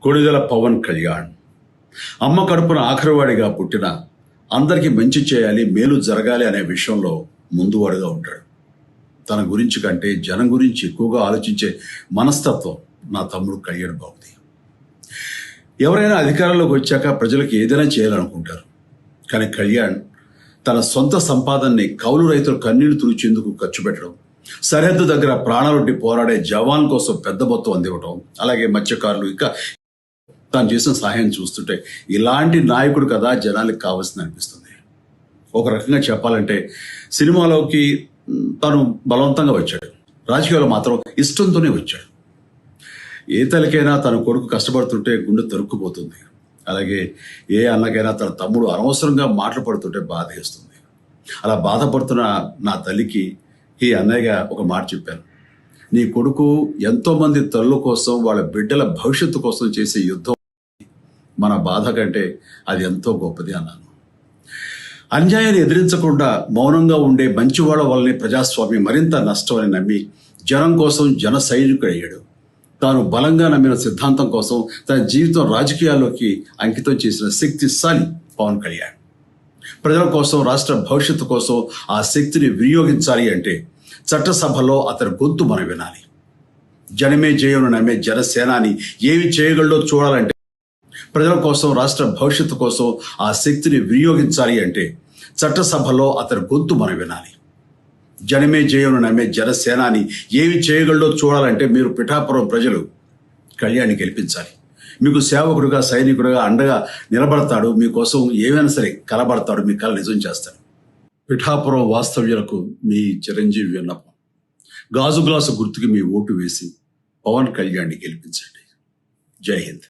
కొణిదెల పవన్ కళ్యాణ్ అమ్మ కడుపున ఆఖరివాడిగా పుట్టిన అందరికీ మంచి చేయాలి, మేలు జరగాలి అనే విషయంలో ముందువాడుగా ఉంటాడు. తన గురించి కంటే జనం గురించి ఎక్కువగా ఆలోచించే మనస్తత్వం నా తమ్ముడు కళ్యాణ్ బాబుది. ఎవరైనా అధికారంలోకి వచ్చాక ప్రజలకు ఏదైనా చేయాలనుకుంటారు. కానీ కళ్యాణ్ తన సొంత సంపాదనని కౌలు రైతులు కన్నీళ్లు తుడిచేందుకు ఖర్చు పెట్టడం, సరిహద్దు దగ్గర ప్రాణాలొడ్డి పోరాడే జవాన్ కోసం పెద్ద మొత్తం అందివ్వటం, అలాగే మత్స్యకారులు ఇంకా తాను చేసిన సహాయం చూస్తుంటే ఇలాంటి నాయకుడు కదా జనాలకు కావాల్సింది అనిపిస్తుంది. ఒక రకంగా చెప్పాలంటే సినిమాలోకి తను బలవంతంగా వచ్చాడు, రాజకీయాల్లో మాత్రం ఇష్టంతోనే వచ్చాడు. ఏ తల్లికైనా తన కొడుకు కష్టపడుతుంటే గుండె తరుక్కుపోతుంది. అలాగే ఏ అన్నకైనా తన తమ్ముడు అనవసరంగా మాటలు పడుతుంటే బాధ వేస్తుంది. అలా బాధపడుతున్న నా తల్లికి ఈ అన్నయ్యగా ఒక మాట చెప్పాను. నీ కొడుకు ఎంతోమంది తల్లుల కోసం, వాళ్ళ బిడ్డల భవిష్యత్తు కోసం చేసే యుద్ధం మన బాధ కంటే అది ఎంతో గొప్పది అన్నాను. అన్యాయాన్ని ఎదిరించకుండా మౌనంగా ఉండే మంచివాళ్ళ వల్లనే ప్రజాస్వామ్యం మరింత నష్టం అని నమ్మి జనం కోసం జన సైనికుడు అయ్యాడు. తాను బలంగా నమ్మిన సిద్ధాంతం కోసం తన జీవితం రాజకీయాల్లోకి అంకితం చేసిన శక్తిశాలి పవన్ కళ్యాణ్. ప్రజల కోసం, రాష్ట్ర భవిష్యత్తు కోసం ఆ శక్తిని వినియోగించాలి అంటే చట్టసభలో అతని గొంతు మనం వినాలి. జనమే జయను నమ్మే జనసేనాని ఏమి చేయగలడో చూడాలంటే, ప్రజల కోసం, రాష్ట్ర భవిష్యత్తు కోసం ఆ శక్తిని వినియోగించాలి అంటే చట్టసభలో అతని గొంతు మనం వినాలి. జనమే జయను నమ్మే జనసేనాని ఏమి చేయగలడో చూడాలంటే మీరు పిఠాపురం ప్రజలు కళ్యాణ్ని గెలిపించాలి. మీకు సేవకుడుగా, సైనికుడుగా అండగా నిలబడతాడు. మీకోసం ఏమైనా సరే కలబడతాడు. మీ కళ నిజం చేస్తాడు. పిఠాపురం వాస్తవ్యులకు మీ చిరంజీవి విన్నపం, గాజు గ్లాసు గుర్తుకి మీ ఓటు వేసి పవన్ కళ్యాణ్ని గెలిపించండి. జై హింద్.